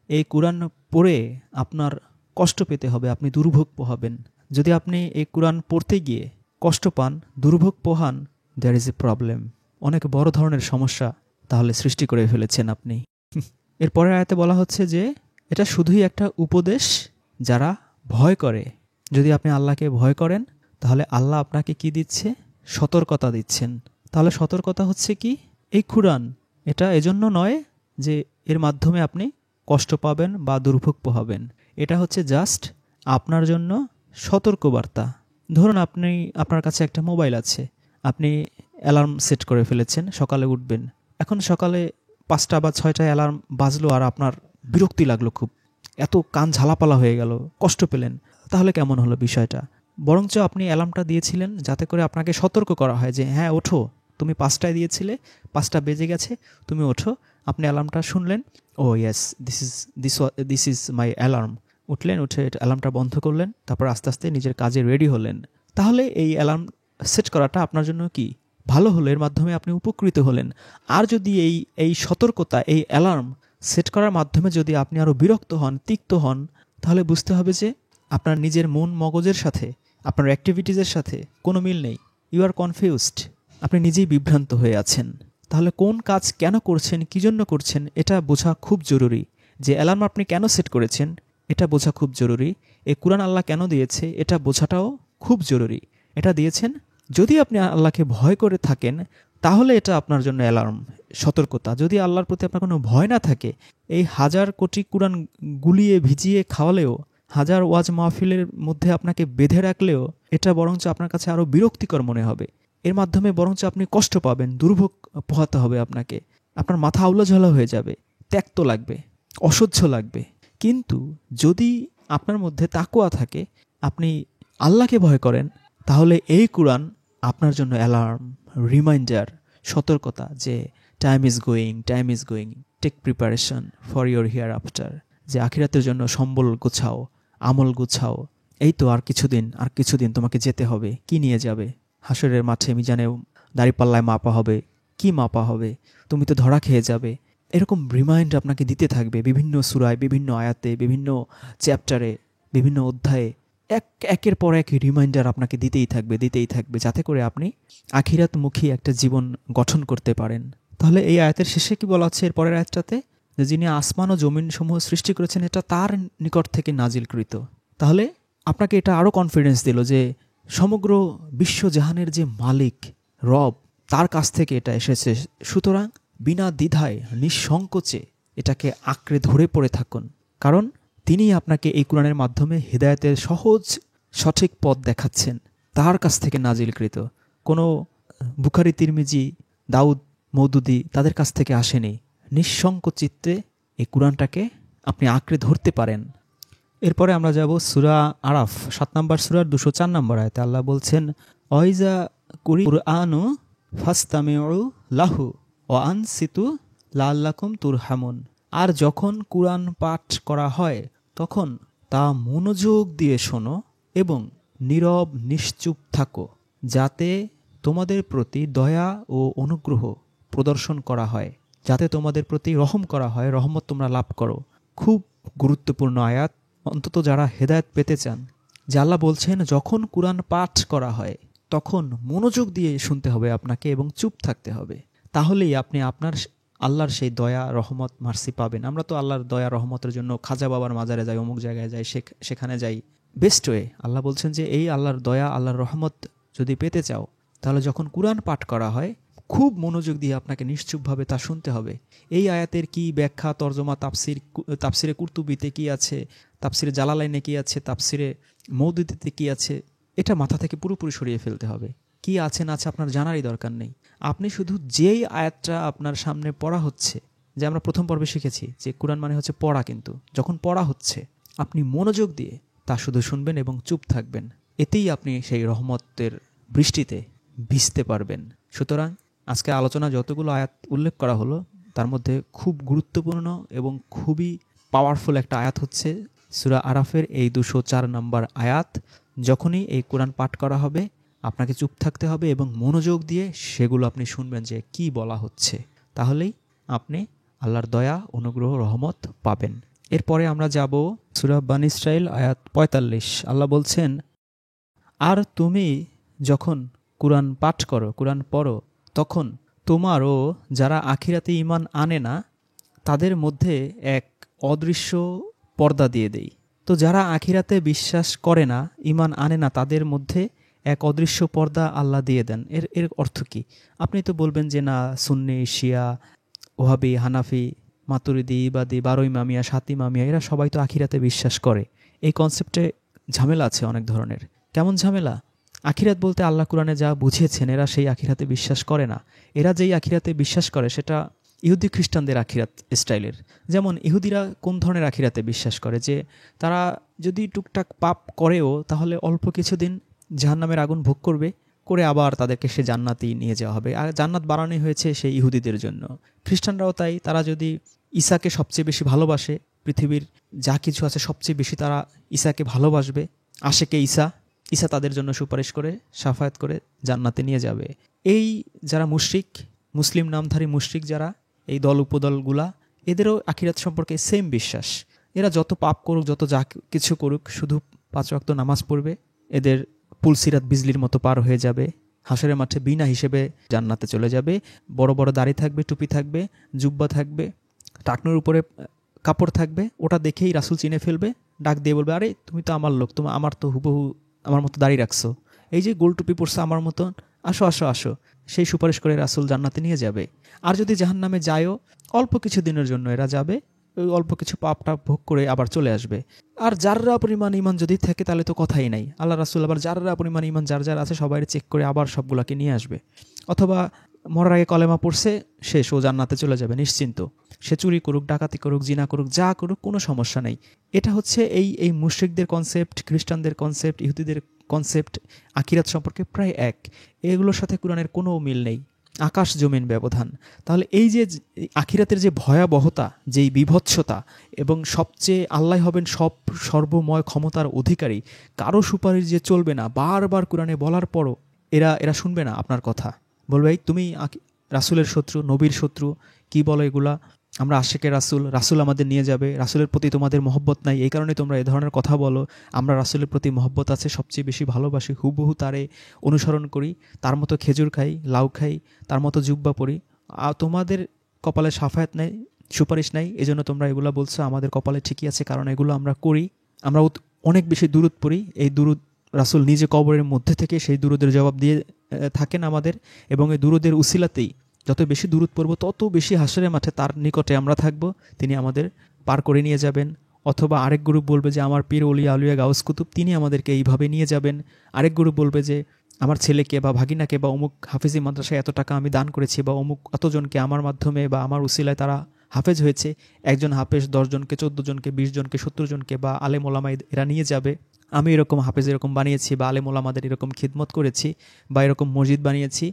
এই কুরআন পড়ে আপনার কষ্ট পেতে হবে, আপনি দুর্ভোগ পোহাবেন। যদি আপনি এই কুরআন পড়তে গিয়ে কষ্ট পান, দুর্ভোগ পোহান, দেয়ার ইজ এ প্রবলেম, অনেক বড় ধরনের সমস্যা তাহলে সৃষ্টি করে ফেলেছেন আপনি। এরপরের আয়াতে বলা হচ্ছে যে এটা শুধুই একটা উপদেশ যারা ভয় করে। যদি আপনি আল্লাহকে ভয় করেন তাহলে আল্লাহ আপনাকে কি দিচ্ছে? সতর্কতা দিচ্ছেন। তাহলে সতর্কতা হচ্ছে কি? এই কুরআন এটা এজন্য নয় যে এর মাধ্যমে আপনি কষ্ট পাবেন বা দুর্ভোগ পোহাবেন। এটা হচ্ছে জাস্ট আপনার জন্য সতর্কবার্তা। ধরুন আপনার কাছে একটা মোবাইল আছে, আপনি অ্যালার্ম সেট করে ফেলেছেন, সকালে উঠবেন। এখন সকালে 5টা বা 6টায় অ্যালার্ম বাজলো আর আপনার বিরক্তি লাগলো, খুব এত কান ঝালাপালা হয়ে গেল, কষ্ট পেলেন। তাহলে কেমন হলো বিষয়টা? বরঞ্চ আপনি অ্যালার্মটা দিয়েছিলেন যাতে করে আপনাকে সতর্ক করা হয় যে হ্যাঁ ওঠো, তুমি 5টায় দিয়েছিলে, 5টা বেজে গেছে, তুমি ওঠো। আপনি অ্যালার্মটা শুনলেন, oh yes this is my alarm. উঠলেন, উঠে অ্যালার্মটা বন্ধ করলেন, তারপর আস্তে আস্তে নিজের কাজে রেডি হলেন। তাহলে এই অ্যালার্ম সেট করাটা আপনার জন্য কি ভালো হলো, এর মাধ্যমে আপনি উপকৃত হলেন। আর যদি এই সতর্কতা, এই অ্যালার্ম সেট করার মাধ্যমে যদি আপনি আরও বিরক্ত হন, তিক্ত হন, তাহলে বুঝতে হবে যে আপনার নিজের মন মগজের সাথে, আপনার অ্যাক্টিভিটিসের সাথে কোনো মিল নেই। ইউ আর কনফিউজড, আপনি নিজেই বিভ্রান্ত হয়ে আছেন। তাহলে কোন কাজ কেন করছেন, কী জন্য করছেন, এটা বোঝা খুব জরুরি। যে অ্যালার্ম আপনি কেন সেট করেছেন এটা বোঝা খুব জরুরি। এই কুরআন আল্লাহ কেন দিয়েছে এটা বোঝাটাও খুব জরুরি। এটা দিয়েছেন যদি আপনি আল্লাহকে ভয় করে থাকেন, তাহলে এটা আপনার জন্য অ্যালার্ম, সতর্কতা। যদি আল্লাহর প্রতি আপনার কোনো ভয় না থাকে, এই 1000 কোটি কুরআন গুলিয়ে ভিজিয়ে খাওয়ালেও, 1000 ওয়াজ মাহফিলের মধ্যে আপনাকে বেঁধে রাখলেও, এটা বরঞ্চ আপনার কাছে আরও বিরক্তিকর মনে হবে। এর মাধ্যমে বরঞ্চ আপনি কষ্ট পাবেন, দুর্ভোগ পোহাতে হবে আপনাকে, আপনার মাথা আউলাঝালা হয়ে যাবে, ত্যক্ত লাগবে, অসহ্য লাগবে। কিন্তু যদি আপনার মধ্যে তাকওয়া থাকে, আপনি আল্লাহকে ভয় করেন, তাহলে এই কুরআন আপনার জন্য অ্যালার্ম, রিমাইন্ডার, সতর্কতা যে time is going, take preparation for your হিয়ার আফটার, যে আখিরাতের জন্য সম্বল গোছাও, আমল গোছাও, এই তো আর কিছুদিন তোমাকে যেতে হবে। কি নিয়ে যাবে? হাসরের মাঠে মিজানে দাঁড়িপাল্লায় মাপা হবে, কি মাপা হবে? তুমি তো ধরা খেয়ে যাবে। এরকম রিমাইন্ড আপনাকে দিতে থাকবে বিভিন্ন সূরায়, বিভিন্ন আয়াতে, বিভিন্ন চ্যাপ্টারে, বিভিন্ন অধ্যায়ে, একের পর এক রিমাইন্ডার আপনাকে দিতেই থাকবে, যাতে করে আপনি আখিরাতমুখী একটা জীবন গঠন করতে পারেন। তাহলে এই আয়াতের শেষে কি বলা হচ্ছে এর পরের আয়াতটাতে? যে যিনি আসমান ও জমিন সমূহ সৃষ্টি করেছেন এটা তার নিকট থেকে নাজিলকৃত। তাহলে আপনাকে এটা আরও কনফিডেন্স দিল যে সমগ্র বিশ্বজাহানের যে মালিক, রব, তার কাছ থেকে এটা এসেছে। সুতরাং বিনা দ্বিধায়, নিঃসংকোচে এটাকে আঁকড়ে ধরে পড়ে থাকুন, কারণ তিনি আপনাকে এই কুরআনের মাধ্যমে হিদায়াতের সহজ সঠিক পথ দেখাচ্ছেন, তার কাছ থেকে নাজিলকৃত। কোনো বুখারী, তিরমিজি, দাউদ, মওদুদি তাদের কাছ থেকে আসেনি। নিঃসংক চিত্তে এই কোরআনটাকে আপনি আঁকড়ে ধরতে পারেন। এরপরে আমরা যাব সূরা আরাফ ৭ নম্বর সূরার ২০৪ নম্বর আয়াতে। আল্লাহ বলছেন, ওয়াইজা কুরআনু ফাসতামিউ লাহু ওয়া আনসিতু লাআল্লাকুম তুরহামুন। আর যখন কুরআন পাঠ করা হয় তখন তা মনোযোগ দিয়ে শোনো এবং নীরব নিশ্চুপ থাকো, যাতে তোমাদের প্রতি দয়া ও অনুগ্রহ প্রদর্শন করা হয়, যাতে তোমাদের প্রতি রহম করা হয়, রহমত তোমরা লাভ করো। খুব গুরুত্বপূর্ণ আয়াত, অন্তত যারা হেদায়েত পেতে চান। যে আল্লাহ বলছেন যখন কুরআন পাঠ করা হয় তখন মনোযোগ দিয়ে শুনতে হবে আপনাকে এবং চুপ থাকতে হবে, তাহলেই আপনি আপনার আল্লাহর সেই দয়া রহমত মার্সি পাবেন। আমরা তো আল্লাহর দয়া রহমতের জন্য খাজা বাবার মাজারে যাই, অমুক জায়গায় যাই, সেখানে যাই, বেস্ট ওয়ে। আল্লাহ বলছেন যে এই আল্লাহর দয়া আল্লাহর রহমত যদি পেতে চাও তাহলে যখন কুরআন পাঠ করা হয় খুব মনোযোগ দিয়ে আপনাকে নিশ্চুপভাবে তা শুনতে হবে। এই আয়াতের কি ব্যাখ্যা, তর্জমা, তাফসিরে কুরতুবিতে কি আছে, তাফসিরে জালালাইনে কি আছে, তাফসিরে মওদুদিতে কি আছে, এটা মাথা থেকে পুরোপুরি সরিয়ে ফেলতে হবে। কি আছে না আছে আপনার জানারই দরকার নেই। আপনি শুধু যেই আয়াতটা আপনার সামনে পড়া হচ্ছে, যে আমরা প্রথম পর্বে শিখেছি যে কুরআন মানে হচ্ছে পড়া, কিন্তু যখন পড়া হচ্ছে আপনি মনোযোগ দিয়ে তা শুধু শুনবেন এবং চুপ থাকবেন, এতেই আপনি সেই রহমতের বৃষ্টিতে ভিজতে পারবেন। সুতরাং আজকে আলোচনা যতগুলো আয়াত উল্লেখ করা হলো তার মধ্যে খুব গুরুত্বপূর্ণ এবং খুবই পাওয়ারফুল একটা আয়াত হচ্ছে সূরা আরাফের এই ২০৪ নম্বর আয়াত। যখনই এই কোরআন পাঠ করা হবে আপনাকে চুপ থাকতে হবে এবং মনোযোগ দিয়ে সেগুলো আপনি শুনবেন যে কি বলা হচ্ছে, তাহলেই আপনি আল্লাহর দয়া, অনুগ্রহ, রহমত পাবেন। এরপরে আমরা যাব সূরা বানী ইসরাঈল আয়াত ৪৫। আল্লাহ বলছেন, আর তুমি যখন কুরআন পাঠ করো, কুরআন পড়ো, তখন তোমার ও যারা আখিরাতে ঈমান আনে না তাদের মধ্যে এক অদৃশ্য পর্দা দিয়ে দেই। তো যারা আখিরাতে বিশ্বাস করে না, ঈমান আনে না, তাদের মধ্যে এক অদৃশ্য পর্দা আল্লাহ দিয়ে দেন। এর অর্থ কি? আপনি তো বলবেন যে না, সুন্নি, শিয়া, ওহাবি, হানাফি, মাতুরিদি, ইবাদি, ১২ ইমামিয়া, ৭ ইমামিয়া এরা সবাই তো আখিরাতে বিশ্বাস করে। এই কনসেপ্টে ঝামেলা আছে অনেক ধরনের। কেমন ঝামেলা? আখিরাত বলতে আল্লাহ কুরআনে যা বুঝিয়েছেন এরা সেই আখিরাতে বিশ্বাস করে না। এরা যেই আখিরাতে বিশ্বাস করে সেটা ইহুদি খ্রিস্টানদের আখিরাত স্টাইলের। যেমন ইহুদিরা কোন ধরনের আখিরাতে বিশ্বাস করে, যে তারা যদি টুকটাক পাপ করেও তাহলে অল্প কিছুদিন জাহান্নামের আগুন ভোগ করবে, করে আবার তাদেরকে সে জান্নাতেই নিয়ে যাওয়া হবে। আর জান্নাত বানানো হয়েছে সেই ইহুদিদের জন্য। খ্রিস্টানরাও তাই, তারা যদি ঈসাকে সবচেয়ে বেশি ভালোবাসে, পৃথিবীর যা কিছু আছে সবচেয়ে বেশি তারা ঈসাকে ভালোবাসবে, আশেকে ঈসা তাদের জন্য সুপারিশ করে, শাফায়াত করে জান্নাতে নিয়ে যাবে। এই যারা মুশরিক, মুসলিম নামধারী মুশরিক যারা, এই দল উপদলগুলা, এদেরও আখিরাত সম্পর্কে সেম বিশ্বাস। এরা যত পাপ করুক, যত যা কিছু করুক, শুধু ৫ ওয়াক্ত নামাজ পড়বে, এদের পুলসিরাত বিজলির মতো পার হয়ে যাবে, হাসরের মাঠে বিনা হিসেবে জান্নাতে চলে যাবে। বড় বড় দাড়ি থাকবে, টুপি থাকবে, জুব্বা থাকবে, টাকনোর উপরে কাপড় থাকবে, ওটা দেখেই রাসূল চিনে ফেলবে, ডাক দিয়ে বলবে, আরে তুমি তো আমার লোক, তুমি আমার তো হুবহু আমার মতো দাড়ি রাখছো, এই যে গোল টুপি পরছো আমার মতন, আসো আসো আসো, সেই সুপারিশ করে রাসূল জান্নাতে নিয়ে যাবে। আর যদি জাহান্নামে যায়ও, অল্প কিছু দিনের জন্য এরা যাবে, ওই অল্প কিছু পাপটা ভোগ করে আবার চলে আসবে। আর যাররা পরিমাণ ইমান যদি থাকে তাহলে তো কথাই নাই। আল্লাহ রাসূল আবার যাররা পরিমাণ ইমান যার যার আছে সবাই চেক করে আবার সবগুলাকে নিয়ে আসবে। অথবা মরার আগে কলেমা পড়ছে, শেষ, ও জান্নাতে চলে যাবে নিশ্চিন্ত। সে চুরি করুক, ডাকাতি করুক, জিনা করুক, যা করুক, কোনো সমস্যা নেই। এটা হচ্ছে এই মুশরিকদের কনসেপ্ট, খ্রিস্টানদের কনসেপ্ট, ইহুদিদের কনসেপ্ট আখিরাত সম্পর্কে প্রায় এক। এগুলোর সাথে কুরআনের কোনো মিল নেই, আকাশ জমিন ব্যবধান। তাহলে এই যে আখিরাতের যে ভয়াবহতা, যেই বিভৎসতা, এবং সবচেয়ে আল্লাহ হবেন সর্বময় ক্ষমতার অধিকারী, কারো সুপারিশ যে চলবে না, বারবার কুরআনে বলার পরও এরা শুনবে না আপনার কথা, বলবে এই তুমি রাসূলের শত্রু, নবীর শত্রু, কি বলো এগুলা, আমরা আশিকে রাসূল আমাদের নিয়ে যাবে, রাসূলের প্রতি তোমাদের মহব্বত নাই, এই কারণে তোমরা এই ধরনের কথা বলো। আমরা রাসূলের প্রতি মহব্বত আছে, সবচেয়ে বেশি ভালোবাসি, হুবহু তারে অনুসরণ করি, তার মতো খেজুর খাই, লাউ খাই, তার মতো জুব্বা পরি। আর তোমাদের কপালে শাফায়াত নাই, সুপারিশ নাই, এজন্য তোমরা এগুলো বলছো। আমাদের কপালে ঠিকই আছে, কারণ এগুলো আমরা করি। আমরা অনেক বেশি দুরূদ পড়ি। এই দুরূদ রাসূল নিজে কবরের মধ্যে থেকে সেই দুরূদের জবাব দিয়ে থাকেন আমাদের, এবং এই দুরূদের উসিলাতেই যত বেশি দুরূদ পড়ব তত বেশি হাসরের মাঠে তার নিকটে আমরা থাকব, তিনি আমাদের পার করে নিয়ে যাবেন। অথবা আরেক গ্রুপ বলবে যে আমার পীর, ওলিয়া, আউলিয়া, গাউস কুতুব, তিনি আমাদেরকে এইভাবে নিয়ে যাবেন। আরেক গ্রুপ বলবে যে আমার ছেলেকে বা ভাগিনাকে বা অমুক হাফেজি মাদ্রাসায় এত টাকা আমি দান করেছি বা অমুক অতজনকে আমার মাধ্যমে বা আমার উসিলায় তারা হাফেজ হয়েছে, একজন হাফেজ 10 জনকে, 14 জনকে, 20 জনকে, 70 জনকে বা আলেম ওলামা এরা নিয়ে যাবে, আমি এরকম হাফেজ এরকম বানিয়েছি বা আলেম ওলামাদের এরকম খিদমত করেছি বা এরকম মসজিদ বানিয়েছি,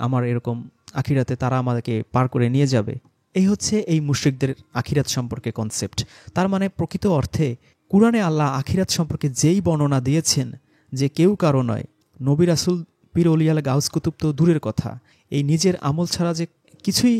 আমার এরকম আখিরাতে তারা আমাদেরকে পার করে নিয়ে যাবে। এই হচ্ছে এই মুশরিকদের আখিরাত সম্পর্কে কনসেপ্ট। তার মানে প্রকৃত অর্থে কুরআনে আল্লাহ আখিরাত সম্পর্কে যেই বর্ণনা দিয়েছেন যে কেউ কারো নয়, নবী রাসূল পীর অলিয়াল গাউস কুতুব তো দূরের কথা, এই নিজের আমল ছাড়া যে কিছুই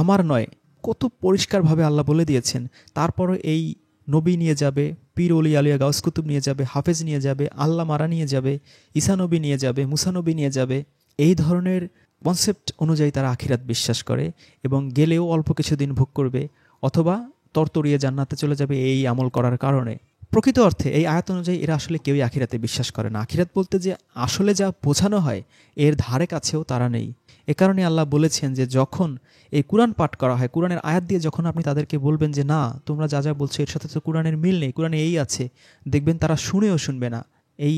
আমার নয়, কত পরিষ্কারভাবে আল্লাহ বলে দিয়েছেন। তারপরও এই নবী নিয়ে যাবে, পীর অলি আলিয়া গাউস কুতুব নিয়ে যাবে, হাফেজ নিয়ে যাবে, আল্লাহ মারা নিয়ে যাবে, ঈসা নবী নিয়ে যাবে, মুসা নবী নিয়ে যাবে, এই ধরনের কনসেপ্ট অনুযায়ী তারা আখিরাত বিশ্বাস করে এবং গেলেও অল্প কিছুদিন ভোগ করবে অথবা তরতরিয়ে জান্নাতে চলে যাবে এই আমল করার কারণে। প্রকৃত অর্থে এই আয়াত অনুযায়ী এরা আসলে কেউই আখিরাতে বিশ্বাস করে না। আখিরাত বলতে যে আসলে যা বোঝানো হয় এর ধারে কাছেও তারা নেই। এ কারণে আল্লাহ বলেছেন যে যখন এই কুরআন পাঠ করা হয়, কুরআনের আয়াত দিয়ে যখন আপনি তাদেরকে বলবেন যে না তোমরা যা যা বলছো এর সাথে তো কুরআনের মিল নেই, কুরআনে এই আছে, দেখবেন তারা শুনেও শুনবে না। এই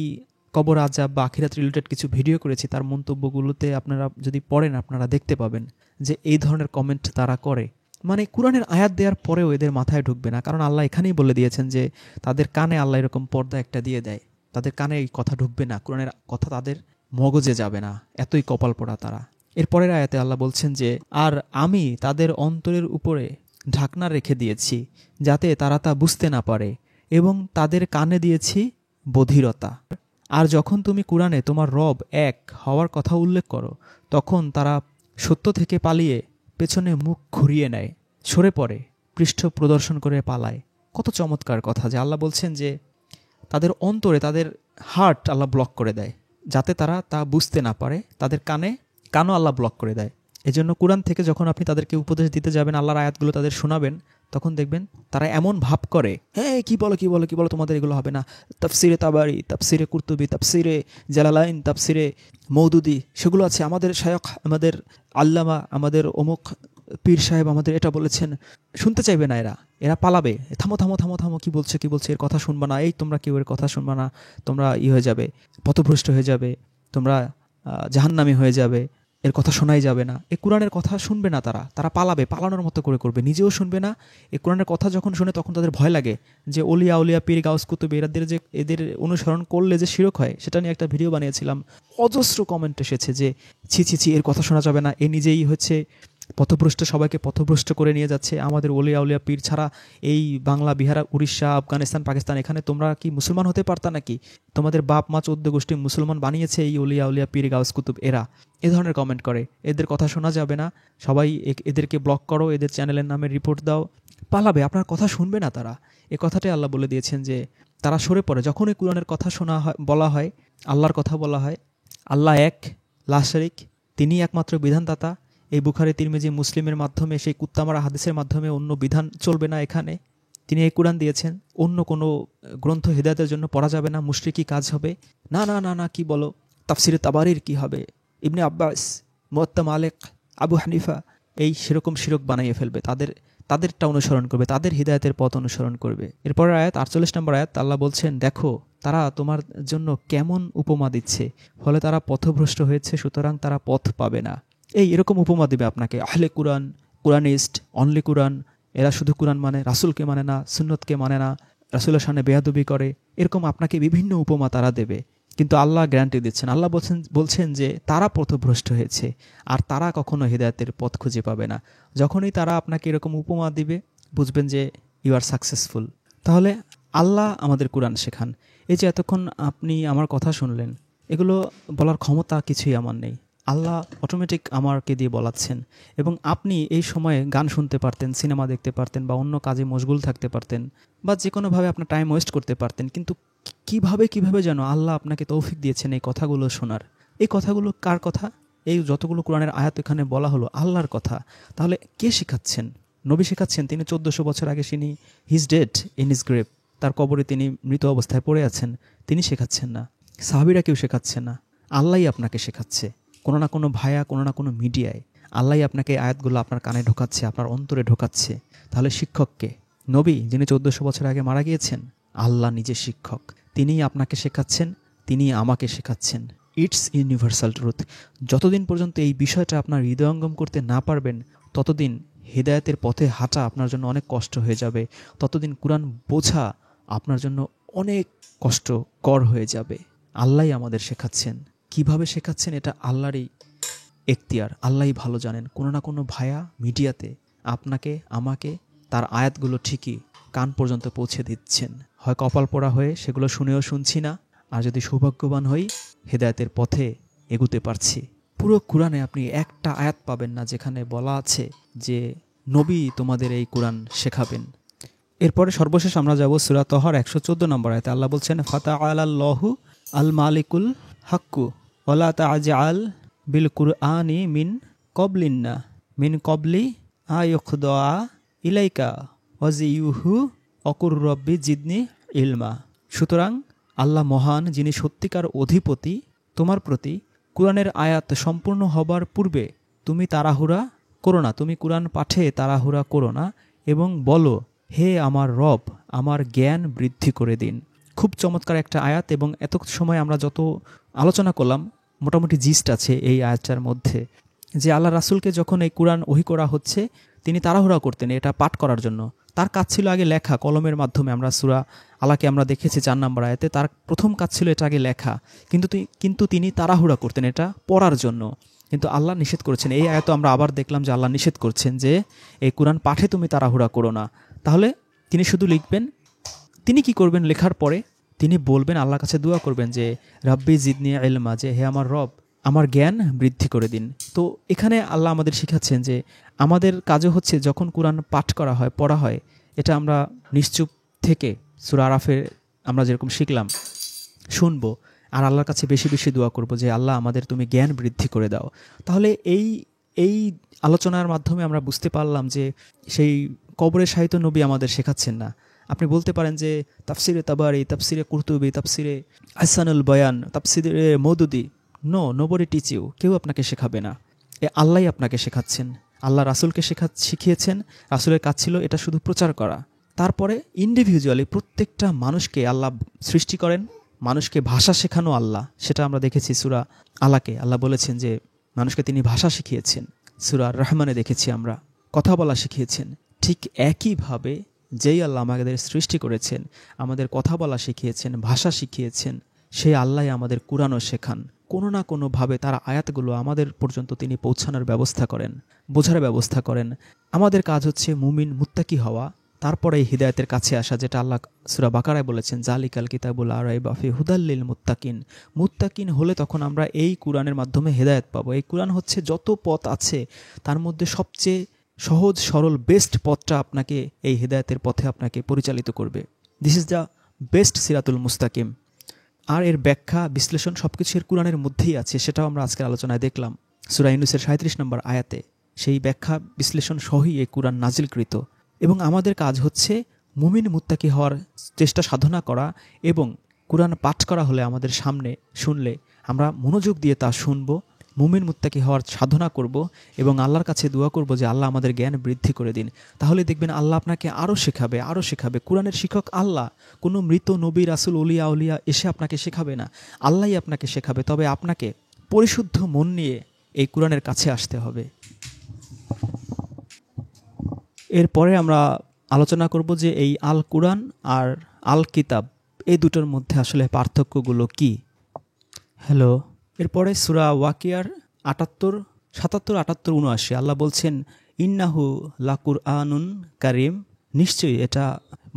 কবর আযাব বা আখিরাত রিলেটেড কিছু ভিডিও করেছি, তার মন্তব্যগুলোতে আপনারা যদি পড়েন আপনারা দেখতে পাবেন যে এই ধরনের কমেন্ট তারা করে। মানে কুরআনের আয়াত দেওয়ার পরেও এদের মাথায় ঢুকবে না, কারণ আল্লাহ এখানেই বলে দিয়েছেন যে তাদের কানে আল্লাহ এরকম পর্দা একটা দিয়ে দেয়, তাদের কানে এই কথা ঢুকবে না, কুরআনের কথা তাদের মগজে যাবে না, এতই কপাল পোড়া তারা। এরপরের আয়াতে আল্লাহ বলছেন যে আর আমি তাদের অন্তরের উপরে ঢাকনা রেখে দিয়েছি যাতে তারা তা বুঝতে না পারে এবং তাদের কানে দিয়েছি বধিরতা। আর যখন তুমি কুরআনে তোমার রব এক হওয়ার কথা উল্লেখ করো তখন তারা সত্য থেকে পালিয়ে পেছনে মুখ ঘুরিয়ে নেয়, সরে পড়ে, পৃষ্ঠ প্রদর্শন করে পালায়। কত চমৎকার কথা যে আল্লাহ বলছেন যে তাদের অন্তরে, তাদের হার্ট আল্লাহ ব্লক করে দেয় যাতে তারা তা বুঝতে না পারে, তাদের কানও আল্লাহ ব্লক করে দেয়। এজন্য কুরআন থেকে যখন আপনি তাদেরকে উপদেশ দিতে যাবেন, আল্লাহর আয়াতগুলো তাদের শোনাবেন, তখন দেখবেন তারা এমন ভাব করে, হ্যাঁ কি বলো তোমাদের এগুলো হবে না, তাফসিরে তাবারি, তাফসিরে কুরতুবি, তাফসিরে জালালাইন, তাফসিরে মওদুদি সেগুলো আছে, আমাদের শায়খ, আমাদের আল্লামা, আমাদের অমুক পীর সাহেব আমাদের এটা বলেছেন। শুনতে চাইবে না, এরা পালাবে, থামো থামো থামো থামো, কি বলছে এর কথা শুনবা না, এই তোমরা কেউ এর কথা শুনবা না, তোমরা হয়ে যাবে, পথভ্রষ্ট হয়ে যাবে, তোমরা জাহান্নামী হয়ে যাবে, এর কথা শোনাই যাবে না। এই কোরআনের কথা শুনবে না, তারা পালাবে, পালানোর মতো করে করবে, নিজেও শুনবে না। এই কোরআনের কথা যখন শুনে তখন তাদের ভয় লাগে যে অলিয়া উলিয়া পীর গাউস কুতুব এদের অনুসরণ করলে যে শিরক হয়, সেটা নিয়ে একটা ভিডিও বানিয়েছিলাম। অজস্র কমেন্ট এসেছে যে ছি এর কথা শোনা যাবে না, এ নিজেই হচ্ছে পথভ্রষ্ট, সবাইকে পথভ্রষ্ট করে নিয়ে যাচ্ছে। আমাদের অলিয়া উলিয়া পীর ছাড়া এই বাংলা, বিহার, উড়িষ্যা, আফগানিস্তান, পাকিস্তান, এখানে তোমরা কি মুসলমান হতে পারতা নাকি? তোমাদের বাপ মা 14 গোষ্ঠী মুসলমান বানিয়েছে এই অলিয়া উলিয়া পীর গাউস কুতুব এরা। এ ধরনের কমেন্ট করে, এদের কথা শোনা যাবে না, সবাই এদেরকে ব্লক করো, এদের চ্যানেলের নামে রিপোর্ট দাও, পালাবে, আপনার কথা শুনবে না তারা। এ কথাটাই আল্লাহ বলে দিয়েছেন যে তারা সরে পড়ে যখনই কুরআনের কথা শোনা হয়, বলা হয়, আল্লাহর কথা বলা হয়, আল্লাহ এক, লা শারিক, তিনি একমাত্র বিধানদাতা। এই বুখারী, তিরমিজি, মুসলিমের মাধ্যমে, সেই কুত্তামারা হাদিসের মাধ্যমে অন্য বিধান চলবে না এখানে। তিনি এই কুরআন দিয়েছেন, অন্য কোনো গ্রন্থ হিদায়াতের জন্য পড়া যাবে না, মুশরিকি কাজ হবে। না না না না, কি বলো, তাফসিরে তাবারির কি হবে, ইবনে আব্বাস, মুয়াত্তা মালিক, আবু হানিফা, এই সেরকম শিরক বানিয়ে ফেলবে, তাদেরটা অনুসরণ করবে, তাদের হিদায়াতের পথ অনুসরণ করবে। এরপরের আয়াত 48 নম্বর আয়াত, আল্লাহ বলছেন দেখো তারা তোমার জন্য কেমন উপমা দিচ্ছে, ফলে তারা পথভ্রষ্ট হয়েছে, সুতরাং তারা পথ পাবে না। এরকম উপমা দিবে আপনাকে, আহলে কুরআন, কুরআনিস্ট, অনলি কুরআন, এরা শুধু কুরআন মানে, রাসূলকে মানে না, সুন্নতকে মানে না, রাসূলের সামনে বেয়াদবি করে, এরকম আপনাকে বিভিন্ন উপমা তারা দেবে। কিন্তু আল্লাহ গ্যারান্টি দিচ্ছেন, আল্লাহ বলছেন যে তারা পথভ্রষ্ট হয়েছে আর তারা কখনো হিদায়াতের পথ খুঁজে পাবে না। যখনই তারা আপনাকে এরকম উপমা দিবে বুঝবেন যে ইউ আর সাকসেসফুল। তাহলে আল্লাহ আমাদের কুরআন শেখান। এই যে এতক্ষণ আপনি আমার কথা শুনলেন, এগুলো বলার ক্ষমতা কিছুই আমার নেই, আল্লাহ অটোমেটিক আমাকে দিয়ে বলাচ্ছেন। এবং আপনি এই সময়ে গান শুনতে পারতেন, সিনেমা দেখতে পারতেন, বা অন্য কাজে মশগুল থাকতে পারতেন, বা যে কোনোভাবে আপনার টাইম ওয়েস্ট করতে পারতেন, কিন্তু কিভাবে যেন আল্লাহ আপনাকে তৌফিক দিয়েছেন এই কথাগুলো শোনার। এই কথাগুলো কার কথা? এই যতগুলো কোরআনের আয়াত এখানে বলা হলো আল্লাহর কথা। তাহলে কে শেখাচ্ছেন? নবী শেখাচ্ছেন, তিনি 1400 বছর আগে, তিনি his dead in his grave, তার কবরে তিনি মৃত অবস্থায় পড়ে আছেন, তিনি শেখাচ্ছেন না, সাহাবীরা কেউ শেখাচ্ছেন না, আল্লাহই আপনাকে শেখাচ্ছে। কোনো না কোনো ভায়া, কোনো না কোনো মিডিয়ায় আল্লাহই আপনাকে আয়াতগুলো আপনার কানে ঢোকাচ্ছে, আপনার অন্তরে ঢোকাচ্ছে। তাহলে শিক্ষককে, নবী যিনি 1400 বছর আগে মারা গিয়েছেন, আল্লাহ নিজে শিক্ষক, তিনিই আপনাকে শেখাচ্ছেন, তিনিই আমাকে শেখাচ্ছেন। It's universal truth. যতদিন পর্যন্ত এই বিষয়টা আপনার হৃদয়ঙ্গম করতে না পারবেন, ততদিন হেদায়েতের পথে হাঁটা আপনার জন্য অনেক কষ্ট হয়ে যাবে, ততদিন কুরআন বোঝা আপনার জন্য অনেক কষ্টকর হয়ে যাবে। আল্লাহই আমাদের শেখাচ্ছেন, কিভাবে শেখাচ্ছেন এটা আল্লাহরই এখতিয়ার, আল্লাহই ভালো জানেন। কোনো না কোনো ভায়া মিডিয়াতে আপনাকে আমাকে তার আয়াতগুলো ঠিকই কান পর্যন্ত পৌঁছে দিচ্ছেন। হয় কপাল পোড়া হয়ে সেগুলো শুনেও শুনছি না, আর যদি সৌভাগ্যবান হই হেদায়েতের পথে এগুতে পারছি। পুরো কুরআনে আপনি একটা আয়াত পাবেন না যেখানে বলা আছে যে নবী তোমাদের এই কুরআন শেখাবেন। এরপরে সর্বশেষ আমরা যাব সূরা তহর 114 নম্বর আয়াতে। আল্লাহ বলছেন, ফাতাআলাল্লাহু আল মালিকুল হাক্কু ওয়ালা তা'জাল বিল কুরআনি মিন কবলি আয়ুখদা ইলাইকা ওয়াজিউহু অকুর রব্বি জিদনি ইলমা। সুতরাং আল্লাহ মহান, যিনি সত্যিকার অধিপতি, তোমার প্রতি কুরআনের আয়াত সম্পূর্ণ হবার পূর্বে তুমি তাড়াহুড়া করো না, তুমি কুরআন পাঠে তাড়াহুড়া করো না, এবং বলো, হে আমার রব, আমার জ্ঞান বৃদ্ধি করে দিন। খুব চমৎকার একটা আয়াত, এবং এত সময় আমরা যত আলোচনা করলাম মোটামুটি জিস্ট আছে এই আয়াতটার মধ্যে, যে আল্লাহ রাসূলকে যখন এই কুরআন ওহী করা হচ্ছে তিনি তাড়াহুড়া করতেন এটা পাঠ করার জন্য। তার কাজ ছিল আগে লেখা, কলমের মাধ্যমে। আমরা সূরা আলাকে আমরা দেখেছি 4 নম্বর আয়াতে, তার প্রথম কাজ ছিল এটা আগে লেখা, কিন্তু তিনি তাড়াহুড়া করতেন এটা পড়ার জন্য। কিন্তু আল্লাহ নিষেধ করেছেন, এই আয়াত আমরা আবার দেখলাম যে আল্লাহ নিষেধ করছেন যে এই কুরআন পাঠে তুমি তাড়াহুড়া করো না। তাহলে তিনি শুধু লিখবেন, তিনি কি করবেন? লেখার পরে তিনি বলবেন, আল্লাহর কাছে দোয়া করবেন যে রাব্বি জিদনি ইলমা, যে হে আমার রব আমার জ্ঞান বৃদ্ধি করে দিন। তো এখানে আল্লাহ আমাদের শেখাচ্ছেন যে আমাদের কাজও হচ্ছে যখন কুরআন পাঠ করা হয়, পড়া হয়, এটা আমরা নিশ্চুপ থেকে সূরা আরাফে আমরা যেরকম শিখলাম শুনবো, আর আল্লাহর কাছে বেশি বেশি দোয়া করব যে আল্লাহ আমাদের তুমি জ্ঞান বৃদ্ধি করে দাও। তাহলে এই আলোচনার মাধ্যমে আমরা বুঝতে পারলাম যে সেই কবরে সাহিত্য নবী আমাদের শেখাচ্ছেন না। আপনি বলতে পারেন যে তাফসিরে তাবারি, তাফসিরে কুরতুবি, তাফসিরে আহসানুল বয়ান, তাফসিরে মওদুদি, নোবডি টিচ ইউ, কেউ আপনাকে শেখাবে না। আল্লাহই আপনাকে শেখাচ্ছেন, আল্লাহ রাসূলকে শিখিয়েছেন, রাসূলের কাজ ছিল এটা শুধু প্রচার করা। তারপরে ইন্ডিভিজুয়ালি প্রত্যেকটা মানুষকে আল্লাহ সৃষ্টি করেন, মানুষকে ভাষা শেখানো আল্লাহ, সেটা আমরা দেখেছি সূরা আলাকে। আল্লাহ বলেছেন যে মানুষকে তিনি ভাষা শিখিয়েছেন। সূরা আর রহমানে দেখেছি আমরা কথা বলা শিখিয়েছেন। ঠিক একইভাবে যেই আল্লাহ আমাদের সৃষ্টি করেছেন, আমাদের কথা বলা শিখিয়েছেন, ভাষা শিখিয়েছেন, সেই আল্লাহ আমাদের কুরআনও শেখান। কোনো না কোনোভাবে তার আয়াতগুলো আমাদের পর্যন্ত তিনি পৌঁছানোর ব্যবস্থা করেন, বোঝার ব্যবস্থা করেন। আমাদের কাজ হচ্ছে মুমিন মুত্তাকি হওয়া, তারপরে এই হিদায়াতের কাছে আসা, যেটা আল্লাহ সূরা বাকারায় বলেছেন, জালিকাল কিতাবুল লা রাইবা ফি হুদাল লিল মুত্তাকিন। মুত্তাকিন হলে তখন আমরা এই কুরআনের মাধ্যমে হেদায়েত পাবো। এই কুরআন হচ্ছে যত পথ আছে তার মধ্যে সবচেয়ে সহজ সরল বেস্ট পথটা আপনাকে এই হেদায়েতের পথে আপনাকে পরিচালিত করবে। দিস ইজ দ্য বেস্ট সিরাতুল মুস্তাকিম। আর এর ব্যাখ্যা বিশ্লেষণ সবকিছু এর কুরআনের মধ্যেই আছে, সেটাও আমরা আজকের আলোচনায় দেখলাম সূরা ইউনূসের 37 নম্বর আয়াতে। সেই ব্যাখ্যা বিশ্লেষণ সহই এই কুরআন নাজিলকৃত, এবং আমাদের কাজ হচ্ছে মুমিন মুত্তাকি হওয়ার চেষ্টা সাধনা করা, এবং কুরআন পাঠ করা হলে আমাদের সামনে শুনলে আমরা মনোযোগ দিয়ে তা শুনব, মুমিন মুত্তাকি হওয়ার সাধনা করব, এবং আল্লাহর কাছে দোয়া করব যে আল্লাহ আমাদের জ্ঞান বৃদ্ধি করে দিন। তাহলে দেখবেন আল্লাহ আপনাকে আরও শেখাবে, আরও শেখাবে। কুরআনের শিক্ষক আল্লাহ, কোনো মৃত নবী রাসূল উলিয়া এসে আপনাকে শেখাবে না, আল্লাহই আপনাকে শেখাবে। তবে আপনাকে পরিশুদ্ধ মন নিয়ে এই কুরআনের কাছে আসতে হবে। এরপরে আমরা আলোচনা করব যে এই আল কুরআন আর আল কিতাব এই দুটোর মধ্যে আসলে পার্থক্যগুলো কি। হ্যালো। এরপরে সূরা ওয়াকিয়ার 78, 77, 78, 79 আল্লাহ বলছেন, ইন্নাহু লাকুরআনুন কারীম, নিশ্চয়ই এটা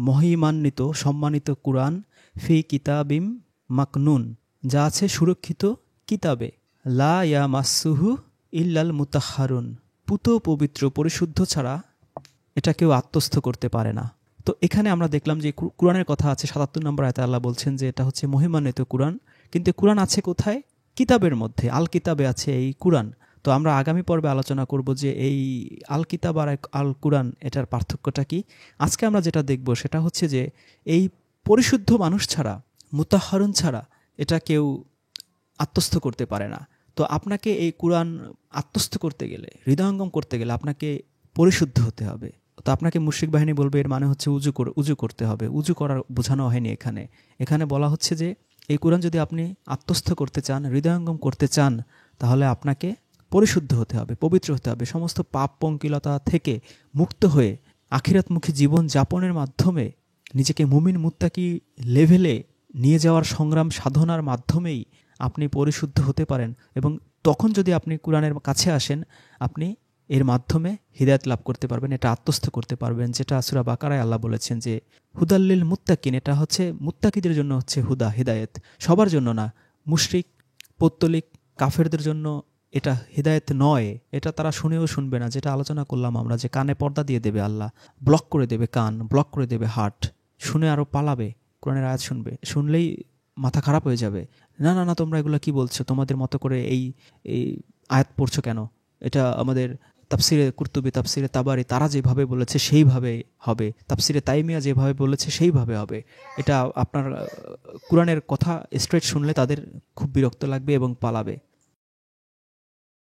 মহিমান্বিত সম্মানিত কুরআন, ফি কিতাবিম মাকনুন, যা আছে সুরক্ষিত কিতাবে, লা ইয়ামাসসুহু ইল্লাল মুতাহহারুন, পুত পবিত্র পরিশুদ্ধ ছাড়া এটা কেউ আত্মস্থ করতে পারে না। তো এখানে আমরা দেখলাম যে কুরআনের কথা আছে 77 নম্বর আয়াতে। আল্লাহ বলছেন যে এটা হচ্ছে মহিমান্বিত কুরআন, কিন্তু কুরআন আছে কোথায়? কিতাবের মধ্যে, আল কিতাবে আছে এই কুরআন। তো আমরা আগামী পর্বে আলোচনা করব যে এই আল কিতাব আর আল কুরআন এটার পার্থক্যটা কি। আজকে আমরা যেটা দেখব সেটা হচ্ছে যে এই পরিশুদ্ধ মানুষ ছাড়া, মুতাহহারুন ছাড়া এটা কেউ আত্মস্থ করতে পারে না। তো আপনাকে এই কুরআন আত্মস্থ করতে গেলে, হৃদয়ঙ্গম করতে গেলে আপনাকে পরিশুদ্ধ হতে হবে। তো আপনাকে মুশরিক বাহিনী বলবে এর মানে হচ্ছে উজু করতে হবে। উজু করার বোঝানো হয়নি এখানে। এখানে বলা হচ্ছে যে এই কোরআন যদি আপনি আত্মস্থ করতে চান, হৃদয়ঙ্গম করতে চান, তাহলে আপনাকে পরিশুদ্ধ হতে হবে, পবিত্র হতে হবে, সমস্ত পাপ পঙ্কিলতা থেকে মুক্ত হয়ে আখিরাতমুখী জীবন যাপনের মাধ্যমে নিজেকে মুমিন মুত্তাকি লেভেলে নিয়ে যাওয়ার সংগ্রাম সাধনার মাধ্যমেই আপনি পরিশুদ্ধ হতে পারেন। এবং তখন যদি আপনি কোরআনের কাছে আসেন, আপনি এর মাধ্যমে হিদায়াত লাভ করতে পারবেন, এটা আত্মস্থ করতে পারবেন। যেটা সূরা বাকারায় আল্লাহ বলেছেন যে হুদাল্লিল মুত্তাকিন, এটা হচ্ছে মুত্তাকিদের জন্য হচ্ছে হুদা, হিদায়েত, সবার জন্য না। মুশরিক, পৌত্তলিক, কাফেরদের জন্য এটা হিদায়েত নয়, এটা তারা শুনেও শুনবে না। যেটা আলোচনা করলাম আমরা, যে কানে পর্দা দিয়ে দেবে আল্লাহ, ব্লক করে দেবে কান, ব্লক করে দেবে হার্ট, শুনে আরও পালাবে, কোরআনের আয়াত শুনলেই মাথা খারাপ হয়ে যাবে। না না না, তোমরা এগুলো কি বলছো, তোমাদের মতো করে এই এই আয়াত পড়ছো কেন, এটা আমাদের তাফসিরে কুরতুবি, তাফসিরে তাবারি তারা যেভাবে বলেছে সেইভাবে হবে, তাফসিরে তাইমিয়া যেভাবে বলেছে সেইভাবে হবে। এটা আপনার কোরআনের কথা স্ট্রেট শুনলে তাদের খুব বিরক্ত লাগবে এবং পালাবে।